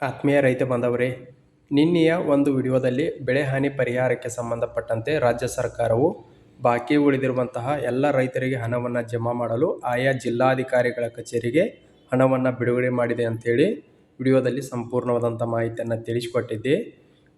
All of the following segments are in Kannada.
ಆತ್ಮೀಯ ರೈತ ಬಾಂಧವರೇ, ನಿನ್ನೆಯ ಒಂದು ವಿಡಿಯೋದಲ್ಲಿ ಬೆಳೆ ಹಾನಿ ಪರಿಹಾರಕ್ಕೆ ಸಂಬಂಧಪಟ್ಟಂತೆ ರಾಜ್ಯ ಸರ್ಕಾರವು ಬಾಕಿ ಉಳಿದಿರುವಂತಹ ಎಲ್ಲ ರೈತರಿಗೆ ಹಣವನ್ನು ಜಮಾ ಮಾಡಲು ಆಯಾ ಜಿಲ್ಲಾಧಿಕಾರಿಗಳ ಕಚೇರಿಗೆ ಹಣವನ್ನು ಬಿಡುಗಡೆ ಮಾಡಿದೆ ಅಂತೇಳಿ ವಿಡಿಯೋದಲ್ಲಿ ಸಂಪೂರ್ಣವಾದಂಥ ಮಾಹಿತಿಯನ್ನು ತಿಳಿಸಿಕೊಟ್ಟಿದ್ದೆ.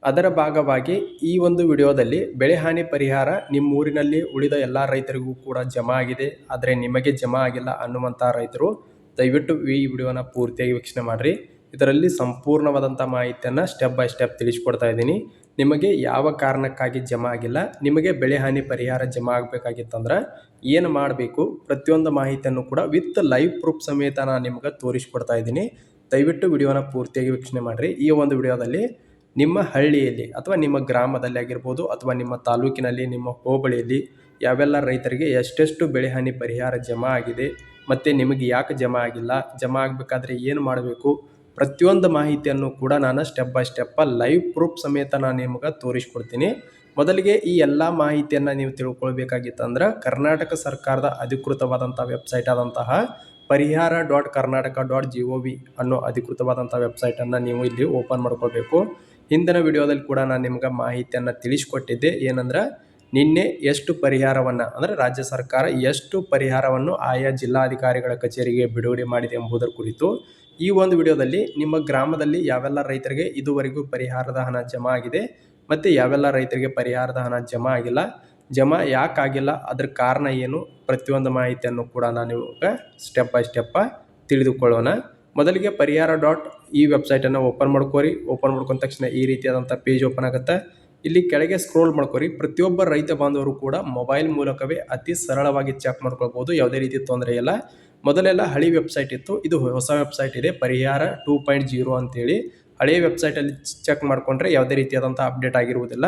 ಅದರ ಭಾಗವಾಗಿ ಈ ಒಂದು ವಿಡಿಯೋದಲ್ಲಿ ಬೆಳೆ ಹಾನಿ ಪರಿಹಾರ ನಿಮ್ಮ ಊರಿನಲ್ಲಿ ಉಳಿದ ಎಲ್ಲ ರೈತರಿಗೂ ಕೂಡ ಜಮಾ ಆಗಿದೆ, ಆದರೆ ನಿಮಗೆ ಜಮಾ ಆಗಿಲ್ಲ ಅನ್ನುವಂಥ ರೈತರು ದಯವಿಟ್ಟು ಈ ವಿಡಿಯೋನ ಪೂರ್ತಿಯಾಗಿ ವೀಕ್ಷಣೆ ಮಾಡಿರಿ. ಇದರಲ್ಲಿ ಸಂಪೂರ್ಣವಾದಂಥ ಮಾಹಿತಿಯನ್ನು ಸ್ಟೆಪ್ ಬೈ ಸ್ಟೆಪ್ ತಿಳಿಸ್ಕೊಡ್ತಾ ಇದ್ದೀನಿ. ನಿಮಗೆ ಯಾವ ಕಾರಣಕ್ಕಾಗಿ ಜಮಾ ಆಗಿಲ್ಲ, ನಿಮಗೆ ಬೆಳೆ ಹಾನಿ ಪರಿಹಾರ ಜಮಾ ಆಗಬೇಕಾಗಿತ್ತಂದ್ರೆ ಏನು ಮಾಡಬೇಕು, ಪ್ರತಿಯೊಂದು ಮಾಹಿತಿಯನ್ನು ಕೂಡ ವಿತ್ ಲೈವ್ ಪ್ರೂಫ್ ಸಮೇತ ನಾನು ನಿಮಗೆ ತೋರಿಸ್ಕೊಡ್ತಾ ಇದ್ದೀನಿ. ದಯವಿಟ್ಟು ವಿಡಿಯೋನ ಪೂರ್ತಿಯಾಗಿ ವೀಕ್ಷಣೆ ಮಾಡಿರಿ. ಈ ಒಂದು ವಿಡಿಯೋದಲ್ಲಿ ನಿಮ್ಮ ಹಳ್ಳಿಯಲ್ಲಿ ಅಥವಾ ನಿಮ್ಮ ಗ್ರಾಮದಲ್ಲಿ ಆಗಿರ್ಬೋದು ಅಥವಾ ನಿಮ್ಮ ತಾಲೂಕಿನಲ್ಲಿ, ನಿಮ್ಮ ಹೋಬಳಿಯಲ್ಲಿ ಯಾವೆಲ್ಲ ರೈತರಿಗೆ ಎಷ್ಟೆಷ್ಟು ಬೆಳೆ ಹಾನಿ ಪರಿಹಾರ ಜಮಾ ಆಗಿದೆ ಮತ್ತು ನಿಮಗೆ ಯಾಕೆ ಜಮಾ ಆಗಿಲ್ಲ, ಜಮಾ ಆಗಬೇಕಾದ್ರೆ ಏನು ಮಾಡಬೇಕು, ಪ್ರತಿಯೊಂದು ಮಾಹಿತಿಯನ್ನು ಕೂಡ ನಾನು step by step live proof ಸಮೇತ ನಾನು ನಿಮಗೆ ತೋರಿಸ್ಕೊಡ್ತೀನಿ. ಮೊದಲಿಗೆ ಈ ಎಲ್ಲ ಮಾಹಿತಿಯನ್ನು ನೀವು ತಿಳ್ಕೊಳ್ಬೇಕಾಗಿತ್ತಂದ್ರೆ ಕರ್ನಾಟಕ ಸರ್ಕಾರದ ಅಧಿಕೃತವಾದಂಥ ವೆಬ್ಸೈಟ್ ಆದಂತಹ ಪರಿಹಾರ.karnataka.gov ಅನ್ನೋ ಅಧಿಕೃತವಾದಂಥ ವೆಬ್ಸೈಟನ್ನು ನೀವು ಇಲ್ಲಿ ಓಪನ್ ಮಾಡ್ಕೊಳ್ಬೇಕು. ಹಿಂದಿನ ವಿಡಿಯೋದಲ್ಲಿ ಕೂಡ ನಾನು ನಿಮ್ಗೆ ಮಾಹಿತಿಯನ್ನು ತಿಳಿಸ್ಕೊಟ್ಟಿದ್ದೆ. ಏನಂದ್ರೆ ನಿನ್ನೆ ಎಷ್ಟು ಪರಿಹಾರವನ್ನು ಅಂದರೆ ರಾಜ್ಯ ಸರ್ಕಾರ ಎಷ್ಟು ಪರಿಹಾರವನ್ನು ಆಯಾ ಜಿಲ್ಲಾಧಿಕಾರಿಗಳ ಕಚೇರಿಗೆ ಬಿಡುಗಡೆ ಮಾಡಿದೆ ಎಂಬುದರ ಕುರಿತು ಈ ಒಂದು ವಿಡಿಯೋದಲ್ಲಿ ನಿಮ್ಮ ಗ್ರಾಮದಲ್ಲಿ ಯಾವೆಲ್ಲ ರೈತರಿಗೆ ಇದುವರೆಗೂ ಪರಿಹಾರದ ಹಣ ಜಮಾ ಆಗಿದೆ ಮತ್ತು ಯಾವೆಲ್ಲ ರೈತರಿಗೆ ಪರಿಹಾರದ ಹಣ ಜಮಾ ಆಗಿಲ್ಲ, ಜಮಾ ಯಾಕಾಗಿಲ್ಲ, ಅದರ ಕಾರಣ ಏನು, ಪ್ರತಿಯೊಂದು ಮಾಹಿತಿಯನ್ನು ಕೂಡ ನಾನು ಇವಾಗ ಸ್ಟೆಪ್ ಬೈ ಸ್ಟೆಪ್ ತಿಳಿದುಕೊಳ್ಳೋಣ. ಮೊದಲಿಗೆ ಪರಿಹಾರ.ಈ ವೆಬ್ಸೈಟನ್ನು ಓಪನ್ ಮಾಡ್ಕೋರಿ. ಓಪನ್ ಮಾಡ್ಕೊಂಡ ತಕ್ಷಣ ಈ ರೀತಿಯಾದಂಥ ಪೇಜ್ ಓಪನ್ ಆಗುತ್ತೆ. ಇಲ್ಲಿ ಕೆಳಗೆ ಸ್ಕ್ರೋಲ್ ಮಾಡ್ಕೋರಿ. ಪ್ರತಿಯೊಬ್ಬ ರೈತ ಬಾಂಧವರು ಕೂಡ ಮೊಬೈಲ್ ಮೂಲಕವೇ ಅತಿ ಸರಳವಾಗಿ ಚೆಕ್ ಮಾಡ್ಕೊಳ್ಬೋದು, ಯಾವುದೇ ರೀತಿ ತೊಂದರೆ ಇಲ್ಲ. ಮೊದಲೆಲ್ಲ ಹಳಿ ವೆಬ್ಸೈಟ್ ಇತ್ತು, ಇದು ಹೊಸ ವೆಬ್ಸೈಟ್ ಇದೆ ಪರಿಹಾರ 2.0 ಅಂತೇಳಿ. ಹಳೆಯ ವೆಬ್ಸೈಟಲ್ಲಿ ಚೆಕ್ ಮಾಡಿಕೊಂಡ್ರೆ ಯಾವುದೇ ರೀತಿಯಾದಂಥ ಅಪ್ಡೇಟ್ ಆಗಿರುವುದಿಲ್ಲ.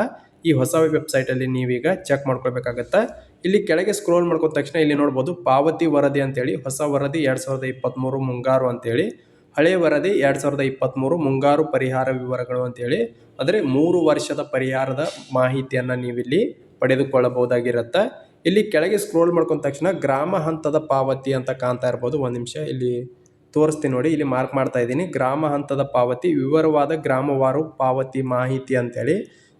ಈ ಹೊಸ ವೆಬ್ಸೈಟಲ್ಲಿ ನೀವೀಗ ಚೆಕ್ ಮಾಡ್ಕೊಳ್ಬೇಕಾಗತ್ತೆ. ಇಲ್ಲಿ ಕೆಳಗೆ ಸ್ಕ್ರೋಲ್ ಮಾಡ್ಕೊಂಡ ತಕ್ಷಣ ಇಲ್ಲಿ ನೋಡ್ಬೋದು ಪಾವತಿ ವರದಿ ಅಂತೇಳಿ, ಹೊಸ ವರದಿ 2023 ಮುಂಗಾರು ಅಂತೇಳಿ, ಹಳೆಯ ವರದಿ 2023 ಮುಂಗಾರು ಪರಿಹಾರ ವಿವರಗಳು ಅಂತೇಳಿ. ಅಂದರೆ 3 ವರ್ಷದ ಪರಿಹಾರದ ಮಾಹಿತಿಯನ್ನು ನೀವಿಲ್ಲಿ ಪಡೆದುಕೊಳ್ಳಬಹುದಾಗಿರುತ್ತೆ. ಇಲ್ಲಿ ಕೆಳಗೆ ಸ್ಕ್ರೋಲ್ ಮಾಡ್ಕೊಂಡ ತಕ್ಷಣ ಗ್ರಾಮ ಹಂತದ ಪಾವತಿ ಅಂತ ಕಾಣ್ತಾ ಇರ್ಬೋದು. ಒಂದು ನಿಮಿಷ ಇಲ್ಲಿ ತೋರಿಸ್ತೀನಿ ನೋಡಿ, ಇಲ್ಲಿ ಮಾರ್ಕ್ ಮಾಡ್ತಾ ಇದ್ದೀನಿ. ಗ್ರಾಮ ಹಂತದ ಪಾವತಿ, ವಿವರವಾದ ಗ್ರಾಮವಾರು ಪಾವತಿ ಮಾಹಿತಿ ಅಂತೇಳಿ.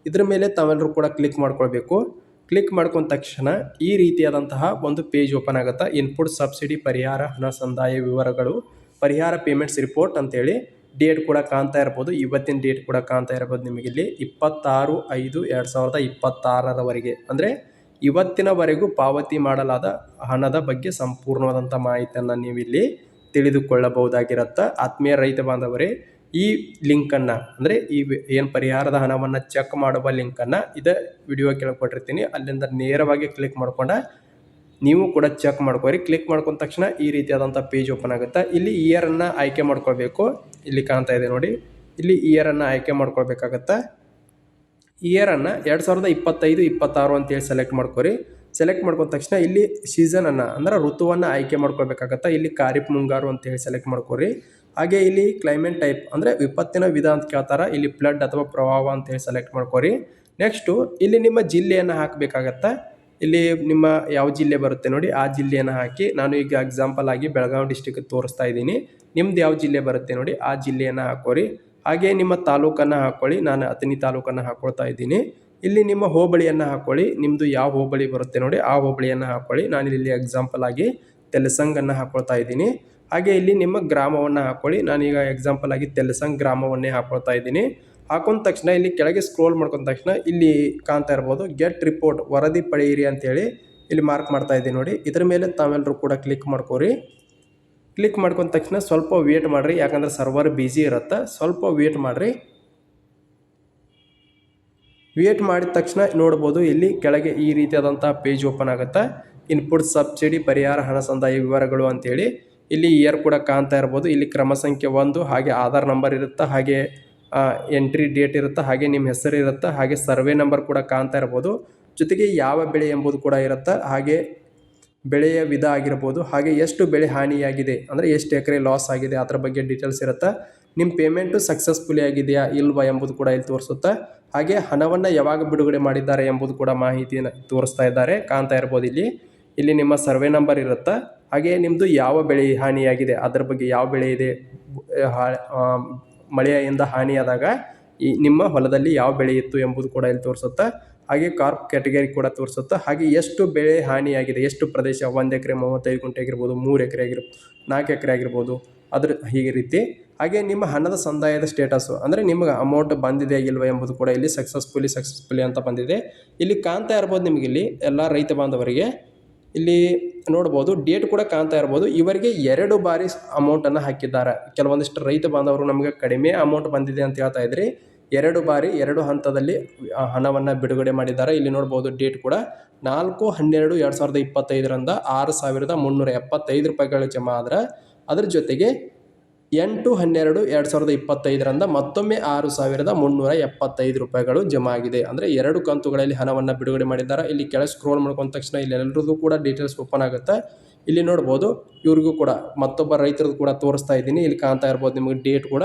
ಇದ್ರ ಮೇಲೆ ತಾವೆಲ್ಲರೂ ಕೂಡ ಕ್ಲಿಕ್ ಮಾಡ್ಕೊಳ್ಬೇಕು. ಕ್ಲಿಕ್ ಮಾಡ್ಕೊಂಡ ತಕ್ಷಣ ಈ ರೀತಿಯಾದಂತಹ ಒಂದು ಪೇಜ್ ಓಪನ್ ಆಗುತ್ತೆ. ಇನ್ಪುಟ್ ಸಬ್ಸಿಡಿ ಪರಿಹಾರ ಹಣ ಸಂದಾಯ ವಿವರಗಳು, ಪರಿಹಾರ ಪೇಮೆಂಟ್ಸ್ ರಿಪೋರ್ಟ್ ಅಂತೇಳಿ. ಡೇಟ್ ಕೂಡ ಕಾಣ್ತಾ ಇರ್ಬೋದು, ಇವತ್ತಿನ ಡೇಟ್ ಕೂಡ ಕಾಣ್ತಾ ಇರ್ಬೋದು ನಿಮಗೆ ಇಲ್ಲಿ 26/5/2026 ಅಂದರೆ ಇವತ್ತಿನವರೆಗೂ ಪಾವತಿ ಮಾಡಲಾದ ಹಣದ ಬಗ್ಗೆ ಸಂಪೂರ್ಣವಾದಂಥ ಮಾಹಿತಿಯನ್ನು ನೀವಿಲ್ಲಿ ತಿಳಿದುಕೊಳ್ಳಬಹುದಾಗಿರುತ್ತೆ. ಆತ್ಮೀಯ ರೈತ ಬಾಂಧವರೇ, ಈ ಲಿಂಕನ್ನು ಅಂದರೆ ಈ ಏನು ಪರಿಹಾರದ ಹಣವನ್ನು ಚೆಕ್ ಮಾಡುವ ಲಿಂಕನ್ನು ಇದೇ ವಿಡಿಯೋ ಕೆಳಗೆ ಅಲ್ಲಿಂದ ನೇರವಾಗಿ ಕ್ಲಿಕ್ ಮಾಡ್ಕೊಂಡು ನೀವು ಕೂಡ ಚೆಕ್ ಮಾಡ್ಕೊರಿ. ಕ್ಲಿಕ್ ಮಾಡ್ಕೊಂಡ ತಕ್ಷಣ ಈ ರೀತಿಯಾದಂಥ ಪೇಜ್ ಓಪನ್ ಆಗುತ್ತೆ. ಇಲ್ಲಿ ಇಯರನ್ನು ಆಯ್ಕೆ ಮಾಡ್ಕೊಳ್ಬೇಕು. ಇಲ್ಲಿ ಕಾಣ್ತಾ ಇದೆ ನೋಡಿ, ಇಲ್ಲಿ ಇಯರನ್ನು ಆಯ್ಕೆ ಮಾಡ್ಕೊಳ್ಬೇಕಾಗತ್ತೆ. ಇಯರನ್ನು 2025-26 ಅಂತೇಳಿ ಸೆಲೆಕ್ಟ್ ಮಾಡ್ಕೊರಿ. ಸೆಲೆಕ್ಟ್ ಮಾಡ್ಕೊಂಡ ತಕ್ಷಣ ಇಲ್ಲಿ ಸೀಸನನ್ನು ಅಂದರೆ ಋತುವನ್ನು ಆಯ್ಕೆ ಮಾಡ್ಕೊಳ್ಬೇಕಾಗತ್ತೆ. ಇಲ್ಲಿ ಖಾರಿಫ್ ಮುಂಗಾರು ಅಂತೇಳಿ ಸೆಲೆಕ್ಟ್ ಮಾಡ್ಕೊರಿ. ಹಾಗೆ ಇಲ್ಲಿ ಕ್ಲೈಮೇಟ್ ಟೈಪ್ ಅಂದರೆ ವಿಪತ್ತಿನ ವಿಧ ಅಂತ ಕೇಳ್ತಾರೆ, ಇಲ್ಲಿ ಫ್ಲಡ್ ಅಥವಾ ಪ್ರವಾಹ ಅಂತೇಳಿ ಸೆಲೆಕ್ಟ್ ಮಾಡ್ಕೊರಿ. ನೆಕ್ಸ್ಟು ಇಲ್ಲಿ ನಿಮ್ಮ ಜಿಲ್ಲೆಯನ್ನು ಹಾಕಬೇಕಾಗತ್ತೆ. ಇಲ್ಲಿ ನಿಮ್ಮ ಯಾವ ಜಿಲ್ಲೆ ಬರುತ್ತೆ ನೋಡಿ ಆ ಜಿಲ್ಲೆಯನ್ನು ಹಾಕಿ. ನಾನು ಈಗ ಎಕ್ಸಾಂಪಲ್ ಆಗಿ ಬೆಳಗಾವಿ ಡಿಸ್ಟಿಕ್ ತೋರಿಸ್ತಾ ಇದ್ದೀನಿ. ನಿಮ್ದು ಯಾವ ಜಿಲ್ಲೆ ಬರುತ್ತೆ ನೋಡಿ ಆ ಜಿಲ್ಲೆಯನ್ನು ಹಾಕೋರಿ. ಹಾಗೆ ನಿಮ್ಮ ತಾಲೂಕನ್ನು ಹಾಕ್ಕೊಳ್ಳಿ. ನಾನು ಅಥಣಿ ತಾಲೂಕನ್ನು ಹಾಕ್ಕೊಳ್ತಾ ಇದ್ದೀನಿ. ಇಲ್ಲಿ ನಿಮ್ಮ ಹೋಬಳಿಯನ್ನು ಹಾಕ್ಕೊಳ್ಳಿ. ನಿಮ್ಮದು ಯಾವ ಹೋಬಳಿ ಬರುತ್ತೆ ನೋಡಿ ಆ ಹೋಬಳಿಯನ್ನು ಹಾಕ್ಕೊಳ್ಳಿ. ನಾನು ಇಲ್ಲಿ ಎಕ್ಸಾಂಪಲ್ ಆಗಿ ತೆಲಸಂಗನ್ನು ಹಾಕ್ಕೊಳ್ತಾ ಇದ್ದೀನಿ. ಹಾಗೆ ಇಲ್ಲಿ ನಿಮ್ಮ ಗ್ರಾಮವನ್ನು ಹಾಕ್ಕೊಳ್ಳಿ. ನಾನೀಗ ಎಕ್ಸಾಂಪಲ್ ಆಗಿ ತೆಲಸಂಗ್ ಗ್ರಾಮವನ್ನೇ ಹಾಕ್ಕೊಳ್ತಾ ಇದ್ದೀನಿ. ಹಾಕೊಂಡ ತಕ್ಷಣ ಇಲ್ಲಿ ಕೆಳಗೆ ಸ್ಕ್ರೋಲ್ ಮಾಡ್ಕೊಂಡ ತಕ್ಷಣ ಇಲ್ಲಿ ಕಾಣ್ತಾ ಇರ್ಬೋದು ಗೆಟ್ ರಿಪೋರ್ಟ್, ವರದಿ ಪಡೆಯಿರಿ ಅಂತೇಳಿ ಇಲ್ಲಿ ಮಾರ್ಕ್ ಮಾಡ್ತಾ ಇದ್ದೀನಿ ನೋಡಿ. ಇದ್ರ ಮೇಲೆ ತಾವೆಲ್ಲರೂ ಕೂಡ ಕ್ಲಿಕ್ ಮಾಡ್ಕೋರಿ. ಕ್ಲಿಕ್ ಮಾಡ್ಕೊಂಡ ತಕ್ಷಣ ಸ್ವಲ್ಪ ವೇಟ್ ಮಾಡಿರಿ, ಯಾಕಂದರೆ ಸರ್ವರ್ ಬಿಸಿ ಇರುತ್ತೆ, ಸ್ವಲ್ಪ ವೇಟ್ ಮಾಡಿರಿ. ವೇಟ್ ಮಾಡಿದ ತಕ್ಷಣ ನೋಡ್ಬೋದು ಇಲ್ಲಿ ಕೆಳಗೆ ಈ ರೀತಿಯಾದಂಥ ಪೇಜ್ ಓಪನ್ ಆಗುತ್ತೆ. ಇನ್ಪುಟ್ ಸಬ್ಸಿಡಿ ಪರಿಹಾರ ಹಣ ಸಂದಾಯ ವಿವರಗಳು ಅಂತೇಳಿ. ಇಲ್ಲಿ ಇಯರ್ ಕೂಡ ಕಾಣ್ತಾ ಇರ್ಬೋದು. ಇಲ್ಲಿ ಕ್ರಮ ಸಂಖ್ಯೆ 1, ಹಾಗೆ ಆಧಾರ್ ನಂಬರ್ ಇರುತ್ತೆ, ಹಾಗೆ ಎಂಟ್ರಿ ಡೇಟ್ ಇರುತ್ತೆ, ಹಾಗೆ ನಿಮ್ಮ ಹೆಸರು ಇರುತ್ತೆ, ಹಾಗೆ ಸರ್ವೆ ನಂಬರ್ ಕೂಡ ಕಾಣ್ತಾ ಇರ್ಬೋದು. ಜೊತೆಗೆ ಯಾವ ಬೆಳೆ ಎಂಬುದು ಕೂಡ ಇರುತ್ತೆ, ಹಾಗೆ ಬೆಳೆಯ ವಿಧ ಆಗಿರ್ಬೋದು, ಹಾಗೆ ಎಷ್ಟು ಬೆಳೆ ಹಾನಿಯಾಗಿದೆ ಅಂದರೆ ಎಷ್ಟು ಎಕರೆ ಲಾಸ್ ಆಗಿದೆ ಅದರ ಬಗ್ಗೆ ಡೀಟೇಲ್ಸ್ ಇರುತ್ತೆ. ನಿಮ್ಮ ಪೇಮೆಂಟು ಸಕ್ಸಸ್ಫುಲಿ ಆಗಿದೆಯಾ ಇಲ್ವಾ ಎಂಬುದು ಕೂಡ ಇಲ್ಲಿ ತೋರಿಸುತ್ತೆ. ಹಾಗೆ ಹಣವನ್ನು ಯಾವಾಗ ಬಿಡುಗಡೆ ಮಾಡಿದ್ದಾರೆ ಎಂಬುದು ಕೂಡ ಮಾಹಿತಿಯನ್ನು ತೋರಿಸ್ತಾ ಇದ್ದಾರೆ, ಕಾಣ್ತಾ ಇರ್ಬೋದು. ಇಲ್ಲಿ ನಿಮ್ಮ ಸರ್ವೆ ನಂಬರ್ ಇರುತ್ತೆ, ಹಾಗೆ ನಿಮ್ಮದು ಯಾವ ಬೆಳೆ ಹಾನಿಯಾಗಿದೆ ಅದರ ಬಗ್ಗೆ, ಯಾವ ಬೆಳೆ ಇದೆ, ಮಳೆಯಿಂದ ಹಾನಿಯಾದಾಗ ಈ ನಿಮ್ಮ ಹೊಲದಲ್ಲಿ ಯಾವ ಬೆಳೆ ಇತ್ತು ಎಂಬುದು ಕೂಡ ಇಲ್ಲಿ ತೋರಿಸುತ್ತೆ. ಹಾಗೆ ಕಾರ್ಪ್ ಕ್ಯಾಟಗರಿ ಕೂಡ ತೋರಿಸುತ್ತೆ. ಹಾಗೆ ಎಷ್ಟು ಬೆಳೆ ಹಾನಿಯಾಗಿದೆ, ಎಷ್ಟು ಪ್ರದೇಶ, 1 ಎಕರೆ 35 ಗುಂಟೆ ಆಗಿರ್ಬೋದು, 3 ಎಕರೆ ಆಗಿರ್ಬೋದು, 4 ಎಕರೆ ಆಗಿರ್ಬೋದು, ಅದ್ರ ಹೀಗೆ ರೀತಿ. ಹಾಗೆ ನಿಮ್ಮ ಹಣದ ಸಂದಾಯದ ಸ್ಟೇಟಸ್ಸು ಅಂದರೆ ನಿಮಗೆ ಅಮೌಂಟ್ ಬಂದಿದೆ ಇಲ್ವ ಎಂಬುದು ಕೂಡ ಇಲ್ಲಿ ಸಕ್ಸಸ್ಫುಲಿ ಅಂತ ಬಂದಿದೆ. ಇಲ್ಲಿ ಕಾಣ್ತಾ ಇರ್ಬೋದು ನಿಮಗೆ ಇಲ್ಲಿ ಎಲ್ಲ ರೈತ ಬಾಂಧವರಿಗೆ ಇಲ್ಲಿ ನೋಡ್ಬೋದು, ಡೇಟ್ ಕೂಡ ಕಾಣ್ತಾ ಇರ್ಬೋದು. ಇವರಿಗೆ 2 ಬಾರಿ ಅಮೌಂಟನ್ನು ಹಾಕಿದ್ದಾರೆ. ಕೆಲವೊಂದಿಷ್ಟು ರೈತ ಬಾಂಧವರು ನಮಗೆ ಕಡಿಮೆ ಅಮೌಂಟ್ ಬಂದಿದೆ ಅಂತ ಹೇಳ್ತಾ ಇದ್ರಿ. 2 ಬಾರಿ 2 ಹಂತದಲ್ಲಿ ಹಣವನ್ನು ಬಿಡುಗಡೆ ಮಾಡಿದ್ದಾರೆ. ಇಲ್ಲಿ ನೋಡ್ಬೋದು ಡೇಟ್ ಕೂಡ 4/12/2025ರಿಂದ 6,375 ರೂಪಾಯಿಗಳು ಜಮಾ ಆದ್ರೆ, ಅದ್ರ ಜೊತೆಗೆ 8/12/2025ರಿಂದ ಮತ್ತೊಮ್ಮೆ 6,375 ರೂಪಾಯಿಗಳು ಜಮಾ ಆಗಿದೆ. ಅಂದರೆ 2 ಕಂತುಗಳಲ್ಲಿ ಹಣವನ್ನು ಬಿಡುಗಡೆ ಮಾಡಿದ್ದಾರೆ. ಇಲ್ಲಿ ಕೆಳಗೆ ಸ್ಕ್ರೋಲ್ ಮಾಡ್ಕೊಂಡ ತಕ್ಷಣ ಇಲ್ಲಿ ಎಲ್ಲರದ್ದು ಕೂಡ ಡೀಟೇಲ್ಸ್ ಓಪನ್ ಆಗುತ್ತೆ. ಇಲ್ಲಿ ನೋಡ್ಬೋದು ಇವ್ರಿಗೂ ಕೂಡ ಮತ್ತೊಬ್ಬ ರೈತರದ್ದು ಕೂಡ ತೋರಿಸ್ತಾ ಇದ್ದೀನಿ. ಇಲ್ಲಿ ಕಾಣ್ತಾ ಇರ್ಬೋದು ನಿಮಗೆ ಡೇಟ್ ಕೂಡ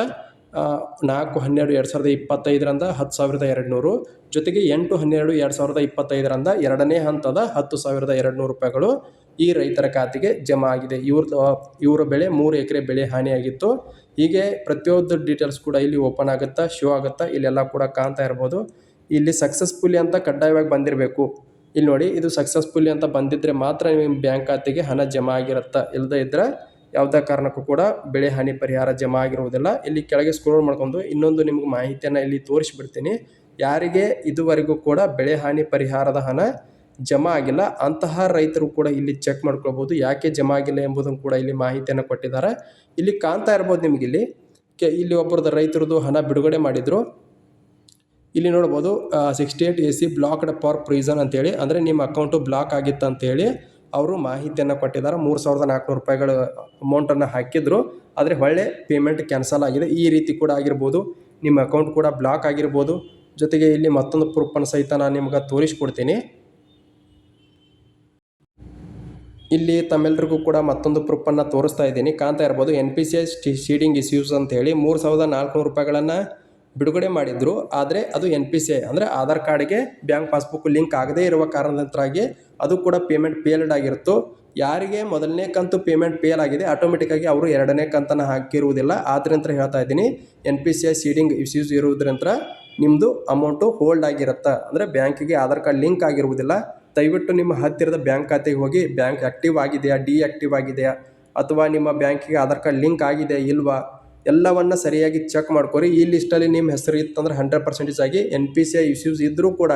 4/12/2025ರಿಂದ 10,200, ಜೊತೆಗೆ 8/12/2025ರಿಂದ 2ನೇ ಹಂತದ 10,200 ರೂಪಾಯಿಗಳು ಈ ರೈತರ ಖಾತೆಗೆ ಜಮಾ ಆಗಿದೆ. ಇವರ ಬೆಳೆ 3 ಎಕರೆ ಬೆಳೆ ಹಾನಿಯಾಗಿತ್ತು. ಹೀಗೆ ಪ್ರತಿಯೊಂದು ಡೀಟೇಲ್ಸ್ ಕೂಡ ಇಲ್ಲಿ ಓಪನ್ ಆಗುತ್ತಾ, ಶೋ ಆಗುತ್ತಾ, ಇಲ್ಲೆಲ್ಲ ಕೂಡ ಕಾಣ್ತಾ ಇರ್ಬೋದು. ಇಲ್ಲಿ ಸಕ್ಸಸ್ಫುಲಿ ಅಂತ ಕಡ್ಡಾಯವಾಗಿ ಬಂದಿರಬೇಕು. ಇಲ್ಲಿ ನೋಡಿ, ಇದು ಸಕ್ಸಸ್ಫುಲಿ ಅಂತ ಬಂದಿದ್ದರೆ ಮಾತ್ರ ನಿಮ್ಮ ಬ್ಯಾಂಕ್ ಖಾತೆಗೆ ಹಣ ಜಮಾ ಆಗಿರುತ್ತೆ. ಇಲ್ಲದೇ ಇದ್ದರೆ ಯಾವುದೇ ಕಾರಣಕ್ಕೂ ಕೂಡ ಬೆಳೆ ಹಾನಿ ಪರಿಹಾರ ಜಮಾ ಆಗಿರುವುದಿಲ್ಲ. ಇಲ್ಲಿ ಕೆಳಗೆ ಸ್ಕ್ರೋಲ್ ಮಾಡ್ಕೊಂಡು ಇನ್ನೊಂದು ನಿಮ್ಗೆ ಮಾಹಿತಿಯನ್ನು ಇಲ್ಲಿ ತೋರಿಸ್ಬಿಡ್ತೀನಿ. ಯಾರಿಗೆ ಇದುವರೆಗೂ ಕೂಡ ಬೆಳೆ ಹಾನಿ ಪರಿಹಾರದ ಹಣ ಜಮಾ ಆಗಿಲ್ಲ ಅಂತಹ ರೈತರು ಕೂಡ ಇಲ್ಲಿ ಚೆಕ್ ಮಾಡ್ಕೊಳ್ಬೋದು. ಯಾಕೆ ಜಮಾ ಆಗಿಲ್ಲ ಎಂಬುದನ್ನು ಕೂಡ ಇಲ್ಲಿ ಮಾಹಿತಿಯನ್ನು ಕೊಟ್ಟಿದ್ದಾರೆ. ಇಲ್ಲಿ ಕಾಣ್ತಾ ಇರ್ಬೋದು ನಿಮಗೆ ಇಲ್ಲಿ ಒಬ್ಬರದ್ದು ರೈತರದ್ದು ಹಣ ಬಿಡುಗಡೆ ಮಾಡಿದ್ರು. ಇಲ್ಲಿ ನೋಡ್ಬೋದು 68AC ಬ್ಲಾಕ್ಡ್ ಫಾರ್ ಪ್ರೀಸನ್ ಅಂತೇಳಿ, ಅಂದರೆ ನಿಮ್ಮ ಅಕೌಂಟು ಬ್ಲಾಕ್ ಆಗಿತ್ತು ಅಂತೇಳಿ ಅವರು ಮಾಹಿತಿಯನ್ನು ಕೊಟ್ಟಿದ್ದಾರೆ. 3,400 ರೂಪಾಯಿಗಳು ಅಮೌಂಟನ್ನು ಹಾಕಿದ್ರು, ಆದರೆ ಹೊಳ್ಳೆ ಪೇಮೆಂಟ್ ಕ್ಯಾನ್ಸಲ್ ಆಗಿದೆ. ಈ ರೀತಿ ಕೂಡ ಆಗಿರ್ಬೋದು, ನಿಮ್ಮ ಅಕೌಂಟ್ ಕೂಡ ಬ್ಲಾಕ್ ಆಗಿರ್ಬೋದು. ಜೊತೆಗೆ ಇಲ್ಲಿ ಮತ್ತೊಂದು ಪ್ರೂಫನ್ನು ಸಹಿತ ನಾನು ನಿಮ್ಗೆ ತೋರಿಸ್ಕೊಡ್ತೀನಿ. ಇಲ್ಲಿ ತಮ್ಮೆಲ್ಲರಿಗೂ ಕೂಡ ಮತ್ತೊಂದು ಪ್ರೂಫನ್ನು ತೋರಿಸ್ತಾ ಇದ್ದೀನಿ. ಕಾಣ್ತಾ ಇರ್ಬೋದು NPCI ಸೀಡಿಂಗ್ ಇಶ್ಯೂಸ್ ಅಂತೇಳಿ 3,400 ರೂಪಾಯಿಗಳನ್ನು ಬಿಡುಗಡೆ ಮಾಡಿದ್ರು. ಆದರೆ ಅದು NPCI ಅಂದರೆ ಆಧಾರ್ ಕಾರ್ಡ್ಗೆ ಬ್ಯಾಂಕ್ ಪಾಸ್ಬುಕ್ ಲಿಂಕ್ ಆಗದೇ ಇರುವ ಕಾರಣದಿಂದಾಗಿ ಅದು ಕೂಡ ಪೇಮೆಂಟ್ ಫೇಲ್ಡ್ ಆಗಿರುತ್ತೋ. ಯಾರಿಗೆ ಮೊದಲನೇ ಕಂತು ಪೇಮೆಂಟ್ ಫೇಲ್ ಆಗಿದೆ, ಆಟೋಮೆಟಿಕ್ಕಾಗಿ ಅವರು 2ನೇ ಕಂತನ್ನು ಹಾಕಿರುವುದಿಲ್ಲ. ಆದ್ದರಿಂದ ಹೇಳ್ತಾ ಇದ್ದೀನಿ, NPCI ಸೀಡಿಂಗ್ ಇಶ್ಯೂಸ್ ಇರುವುದರಿಂದ ನಿಮ್ಮದು ಅಮೌಂಟು ಹೋಲ್ಡ್ ಆಗಿರುತ್ತೆ. ಅಂದರೆ ಬ್ಯಾಂಕಿಗೆ ಆಧಾರ್ ಕಾರ್ಡ್ ಲಿಂಕ್ ಆಗಿರುವುದಿಲ್ಲ. ದಯವಿಟ್ಟು ನಿಮ್ಮ ಹತ್ತಿರದ ಬ್ಯಾಂಕ್ ಖಾತೆಗೆ ಹೋಗಿ ಬ್ಯಾಂಕ್ ಆ್ಯಕ್ಟಿವ್ ಆಗಿದೆಯಾ, ಡಿಆ್ಯಕ್ಟಿವ್ ಆಗಿದೆಯಾ, ಅಥವಾ ನಿಮ್ಮ ಬ್ಯಾಂಕಿಗೆ ಆಧಾರ್ ಕಾರ್ಡ್ ಲಿಂಕ್ ಆಗಿದೆಯಾ ಇಲ್ವಾ, ಎಲ್ಲವನ್ನು ಸರಿಯಾಗಿ ಚೆಕ್ ಮಾಡ್ಕೊರಿ. ಈ ಲಿಸ್ಟಲ್ಲಿ ನಿಮ್ಮ ಹೆಸರು ಇತ್ತಂದ್ರೆ 100% ಆಗಿ NPCI ಇಶ್ಯೂಸ್ ಇದ್ದರೂ ಕೂಡ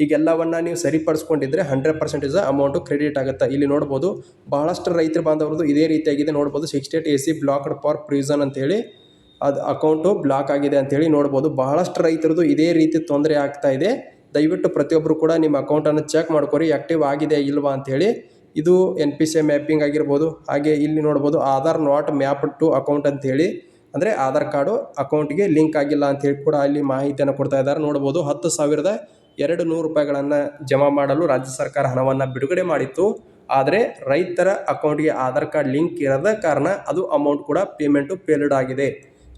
ಈಗೆಲ್ಲವನ್ನು ನೀವು ಸರಿಪಡಿಸ್ಕೊಂಡಿದ್ರೆ 100% ಅಮೌಂಟು ಕ್ರೆಡಿಟ್ ಆಗುತ್ತೆ. ಇಲ್ಲಿ ನೋಡ್ಬೋದು ಬಹಳಷ್ಟು ರೈತರ ಬಾಂಧವರದ್ದು ಇದೇ ರೀತಿಯಾಗಿದೆ. ನೋಡ್ಬೋದು 68AC ಬ್ಲಾಕ್ಡ್ ಫಾರ್ ಪ್ರೀಸನ್ ಅಂತೇಳಿ ಅದು ಅಕೌಂಟು ಬ್ಲಾಕ್ ಆಗಿದೆ ಅಂತೇಳಿ ನೋಡ್ಬೋದು. ಬಹಳಷ್ಟು ರೈತರದ್ದು ಇದೇ ರೀತಿ ತೊಂದರೆ ಆಗ್ತಾ ಇದೆ. ದಯವಿಟ್ಟು ಪ್ರತಿಯೊಬ್ಬರು ಕೂಡ ನಿಮ್ಮ ಅಕೌಂಟನ್ನು ಚೆಕ್ ಮಾಡ್ಕೊರಿ, ಆ್ಯಕ್ಟಿವ್ ಆಗಿದೆ ಇಲ್ವಾ ಅಂಥೇಳಿ. ಇದು NPCI ಮ್ಯಾಪಿಂಗ್ ಆಗಿರ್ಬೋದು. ಹಾಗೆ ಇಲ್ಲಿ ನೋಡ್ಬೋದು Aadhaar not map to account ಅಂತೇಳಿ, ಅಂದರೆ ಆಧಾರ್ ಕಾರ್ಡು ಅಕೌಂಟ್ಗೆ ಲಿಂಕ್ ಆಗಿಲ್ಲ ಅಂಥೇಳಿ ಕೂಡ ಅಲ್ಲಿ ಮಾಹಿತಿಯನ್ನು ಕೊಡ್ತಾ ಇದ್ದಾರೆ. ನೋಡ್ಬೋದು 10,200 ರೂಪಾಯಿಗಳನ್ನು ಜಮಾ ಮಾಡಲು ರಾಜ್ಯ ಸರ್ಕಾರ ಹಣವನ್ನು ಬಿಡುಗಡೆ ಮಾಡಿತ್ತು. ಆದರೆ ರೈತರ ಅಕೌಂಟ್ಗೆ ಆಧಾರ್ ಕಾರ್ಡ್ ಲಿಂಕ್ ಇರದ ಕಾರಣ ಅದು ಅಮೌಂಟ್ ಕೂಡ ಪೇಮೆಂಟು ಫೇಲ್ಡ್ ಆಗಿದೆ.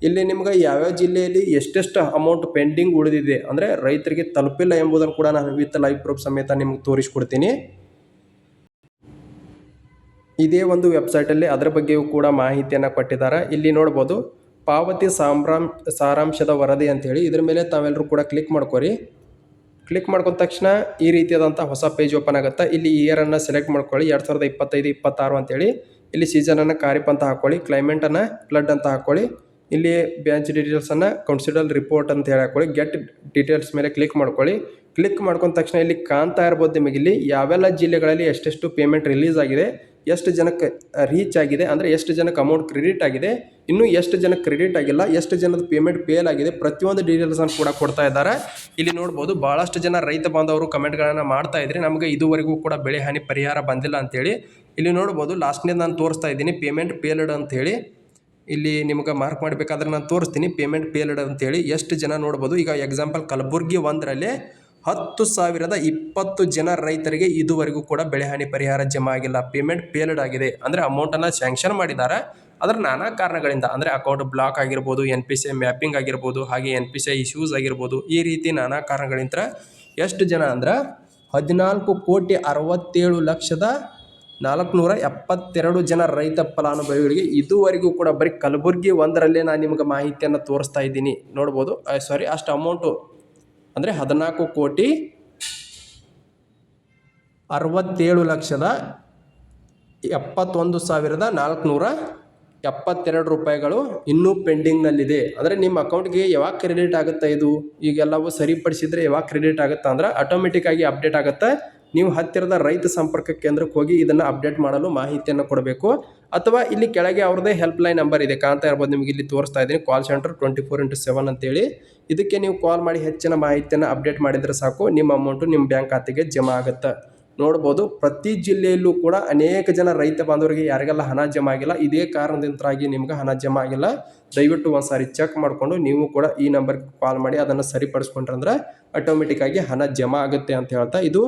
ಇಲ್ಲಿ ನಿಮ್ಗೆ ಯಾವ್ಯಾವ ಜಿಲ್ಲೆಯಲ್ಲಿ ಎಷ್ಟೆಷ್ಟು ಅಮೌಂಟ್ ಪೆಂಡಿಂಗ್ ಉಳಿದಿದೆ, ಅಂದರೆ ರೈತರಿಗೆ ತಲುಪಿಲ್ಲ ಎಂಬುದನ್ನು ಕೂಡ ನಾನು ವಿತ್ ಲೈವ್ ಪ್ರೂಫ್ ಸಮೇತ ನಿಮ್ಗೆ ತೋರಿಸ್ಕೊಡ್ತೀನಿ. ಇದೇ ಒಂದು ವೆಬ್ಸೈಟಲ್ಲಿ ಅದರ ಬಗ್ಗೆಯೂ ಕೂಡ ಮಾಹಿತಿಯನ್ನು ಕೊಟ್ಟಿದ್ದಾರೆ. ಇಲ್ಲಿ ನೋಡ್ಬೋದು ಪಾವತಿ ಸಾರಾಂಶದ ವರದಿ ಅಂಥೇಳಿ, ಇದ್ರ ಮೇಲೆ ತಾವೆಲ್ಲರೂ ಕೂಡ ಕ್ಲಿಕ್ ಮಾಡ್ಕೊರಿ. ಕ್ಲಿಕ್ ಮಾಡ್ಕೊಂಡ ತಕ್ಷಣ ಈ ರೀತಿಯಾದಂಥ ಹೊಸ ಪೇಜ್ ಓಪನ್ ಆಗುತ್ತೆ. ಇಲ್ಲಿ ಇಯರನ್ನು ಸೆಲೆಕ್ಟ್ ಮಾಡ್ಕೊಳ್ಳಿ, 2025-26 ಅಂತೇಳಿ. ಇಲ್ಲಿ ಸೀಸನನ್ನು ಖಾರಿಫ್ ಅಂತ ಹಾಕ್ಕೊಳ್ಳಿ, ಕ್ಲೈಮೇಟನ್ನು ಫ್ಲಡ್ ಅಂತ ಹಾಕ್ಕೊಳ್ಳಿ. ಇಲ್ಲಿ ಬ್ಯಾಂಚ್ ಡೀಟೇಲ್ಸನ್ನು ಕನ್ಸಿಡರ್ ರಿಪೋರ್ಟ್ ಅಂತ ಹೇಳಿ ಹಾಕ್ಕೊಳ್ಳಿ. ಗೆಟ್ ಡೀಟೇಲ್ಸ್ ಮೇಲೆ ಕ್ಲಿಕ್ ಮಾಡ್ಕೊಳ್ಳಿ. ಕ್ಲಿಕ್ ಮಾಡ್ಕೊಂಡ ತಕ್ಷಣ ಇಲ್ಲಿ ಕಾಣ್ತಾ ಇರ್ಬೋದು ನಿಮಗೆ ಇಲ್ಲಿ ಯಾವೆಲ್ಲ ಜಿಲ್ಲೆಗಳಲ್ಲಿ ಎಷ್ಟೆಷ್ಟು ಪೇಮೆಂಟ್ ರಿಲೀಸ್ ಆಗಿದೆ, ಎಷ್ಟು ಜನಕ್ಕೆ ರೀಚ್ ಆಗಿದೆ, ಅಂದರೆ ಎಷ್ಟು ಜನಕ್ಕೆ ಅಮೌಂಟ್ ಕ್ರೆಡಿಟ್ ಆಗಿದೆ, ಇನ್ನೂ ಎಷ್ಟು ಜನಕ್ಕೆ ಕ್ರೆಡಿಟ್ ಆಗಿಲ್ಲ, ಎಷ್ಟು ಜನದ ಪೇಮೆಂಟ್ ಫೇಲ್ ಆಗಿದೆ, ಪ್ರತಿಯೊಂದು ಡೀಟೇಲ್ಸನ್ನು ಕೂಡ ಕೊಡ್ತಾ ಇದ್ದಾರೆ. ಇಲ್ಲಿ ನೋಡ್ಬೋದು ಭಾಳಷ್ಟು ಜನ ರೈತ ಬಾಂಧವರು ಕಮೆಂಟ್ಗಳನ್ನು ಮಾಡ್ತಾ ಇದ್ರಿ, ನಮಗೆ ಇದುವರೆಗೂ ಕೂಡ ಬೆಳೆ ಹಾನಿ ಪರಿಹಾರ ಬಂದಿಲ್ಲ ಅಂತೇಳಿ. ಇಲ್ಲಿ ನೋಡ್ಬೋದು ಲಾಸ್ಟ್ನೇ ನಾನು ತೋರಿಸ್ತಾ ಇದ್ದೀನಿ ಪೇಮೆಂಟ್ ಫೇಲ್ಡ್ ಅಂಥೇಳಿ. ಇಲ್ಲಿ ನಿಮ್ಗೆ ಮಾರ್ಕ್ ಮಾಡಬೇಕಾದ್ರೆ ನಾನು ತೋರಿಸ್ತೀನಿ ಪೇಮೆಂಟ್ ಫೇಲ್ಡ್ ಅಂತೇಳಿ. ಎಷ್ಟು ಜನ ನೋಡ್ಬೋದು, ಈಗ ಎಕ್ಸಾಂಪಲ್ ಕಲಬುರ್ಗಿ 1ರಲ್ಲಿ 10,020 ಜನ ರೈತರಿಗೆ ಇದುವರೆಗೂ ಕೂಡ ಬೆಳೆ ಹಾನಿ ಪರಿಹಾರ ಜಮಾ ಆಗಿಲ್ಲ, ಪೇಮೆಂಟ್ ಫೇಲ್ಡ್ ಆಗಿದೆ. ಅಂದರೆ ಅಮೌಂಟನ್ನು ಸ್ಯಾಂಕ್ಷನ್ ಮಾಡಿದ್ದಾರೆ, ಅದರ ನಾನಾ ಕಾರಣಗಳಿಂದ, ಅಂದರೆ ಅಕೌಂಟ್ ಬ್ಲಾಕ್ ಆಗಿರ್ಬೋದು, NPCI ಮ್ಯಾಪಿಂಗ್ ಆಗಿರ್ಬೋದು, ಹಾಗೆ NPCI ಇಶ್ಯೂಸ್ ಆಗಿರ್ಬೋದು, ಈ ರೀತಿ ನಾನಾ ಕಾರಣಗಳಿಂದ ಎಷ್ಟು ಜನ ಅಂದ್ರೆ 14,67,00,000 472 ಜನ ರೈತ ಫಲಾನುಭವಿಗಳಿಗೆ ಇದುವರೆಗೂ ಕೂಡ ಬರೀ ಕಲಬುರಗಿ ಒಂದರಲ್ಲೇ ನಾನು ನಿಮಗೆ ಮಾಹಿತಿಯನ್ನು ತೋರಿಸ್ತಾ ಇದ್ದೀನಿ. ನೋಡ್ಬೋದು ಅಷ್ಟು ಅಮೌಂಟು ಅಂದರೆ 14,67,71,472 ರೂಪಾಯಿಗಳು ಇನ್ನೂ ಪೆಂಡಿಂಗ್ನಲ್ಲಿದೆ. ಅಂದರೆ ನಿಮ್ಮ ಅಕೌಂಟ್ಗೆ ಯಾವಾಗ ಕ್ರೆಡಿಟ್ ಆಗುತ್ತೆ ಇದು ಈಗೆಲ್ಲವೂ ಸರಿಪಡಿಸಿದರೆ ಯಾವಾಗ ಕ್ರೆಡಿಟ್ ಆಗುತ್ತೆ ಅಂದ್ರೆ ಆಟೋಮೆಟಿಕ್ಕಾಗಿ ಅಪ್ಡೇಟ್ ಆಗುತ್ತೆ. ನೀವು ಹತ್ತಿರದ ರೈತ ಸಂಪರ್ಕ ಕೇಂದ್ರಕ್ಕೆ ಹೋಗಿ ಇದನ್ನು ಅಪ್ಡೇಟ್ ಮಾಡಲು ಮಾಹಿತಿಯನ್ನು ಕೊಡಬೇಕು. ಅಥವಾ ಇಲ್ಲಿ ಕೆಳಗೆ ಅವ್ರದ್ದೇ ಹೆಲ್ಪ್ಲೈನ್ ನಂಬರ್ ಇದೆ, ಕಾಣ್ತಾ ಇರ್ಬೋದು ನಿಮಗೆ, ಇಲ್ಲಿ ತೋರಿಸ್ತಾ ಇದ್ದೀನಿ ಕಾಲ್ ಸೆಂಟರ್ 24x7 ಅಂತೇಳಿ. ಇದಕ್ಕೆ ನೀವು ಕಾಲ್ ಮಾಡಿ ಹೆಚ್ಚಿನ ಮಾಹಿತಿಯನ್ನು ಅಪ್ಡೇಟ್ ಮಾಡಿದರೆ ಸಾಕು, ನಿಮ್ಮ ಅಮೌಂಟು ನಿಮ್ಮ ಬ್ಯಾಂಕ್ ಖಾತೆಗೆ ಜಮಾ ಆಗುತ್ತೆ. ನೋಡ್ಬೋದು ಪ್ರತಿ ಜಿಲ್ಲೆಯಲ್ಲೂ ಕೂಡ ಅನೇಕ ಜನ ರೈತ ಬಾಂಧವರಿಗೆ ಯಾರಿಗೆಲ್ಲ ಹಣ ಜಮಾ ಆಗಿಲ್ಲ, ಇದೇ ಕಾರಣದಿಂದಾಗಿ ನಿಮ್ಗೆ ಹಣ ಜಮಾ ಆಗಿಲ್ಲ, ದಯವಿಟ್ಟು ಒಂದ್ಸಾರಿ ಚೆಕ್ ಮಾಡಿಕೊಂಡು ನೀವು ಕೂಡ ಈ ನಂಬರ್ಗೆ ಕಾಲ್ ಮಾಡಿ ಅದನ್ನು ಸರಿಪಡಿಸ್ಕೊಂಡ್ರೆ ಆಟೋಮೆಟಿಕ್ಕಾಗಿ ಹಣ ಜಮಾ ಆಗುತ್ತೆ ಅಂತ ಹೇಳ್ತಾ, ಇದು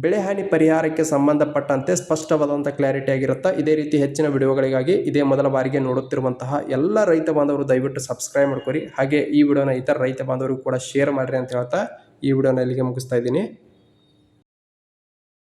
ಬೆಳೆ ಹಾನಿ ಪರಿಹಾರಕ್ಕೆ ಸಂಬಂಧಪಟ್ಟಂತೆ ಸ್ಪಷ್ಟವಾದಂಥ ಕ್ಲಾರಿಟಿ ಆಗಿರುತ್ತೆ. ಇದೇ ರೀತಿ ಹೆಚ್ಚಿನ ವಿಡಿಯೋಗಳಿಗಾಗಿ ಇದೇ ಮೊದಲ ಬಾರಿಗೆ ನೋಡುತ್ತಿರುವಂತಹ ಎಲ್ಲ ರೈತ ಬಾಂಧವರು ದಯವಿಟ್ಟು ಸಬ್ಸ್ಕ್ರೈಬ್ ಮಾಡ್ಕೊರಿ. ಹಾಗೆ ಈ ವಿಡಿಯೋನ ಇತರ ರೈತ ಬಾಂಧವರಿಗೂ ಕೂಡ ಶೇರ್ ಮಾಡಿರಿ ಅಂತ ಹೇಳ್ತಾ ಈ ವಿಡಿಯೋನ ಇಲ್ಲಿಗೆ ಮುಗಿಸ್ತಾ ಇದ್ದೀನಿ.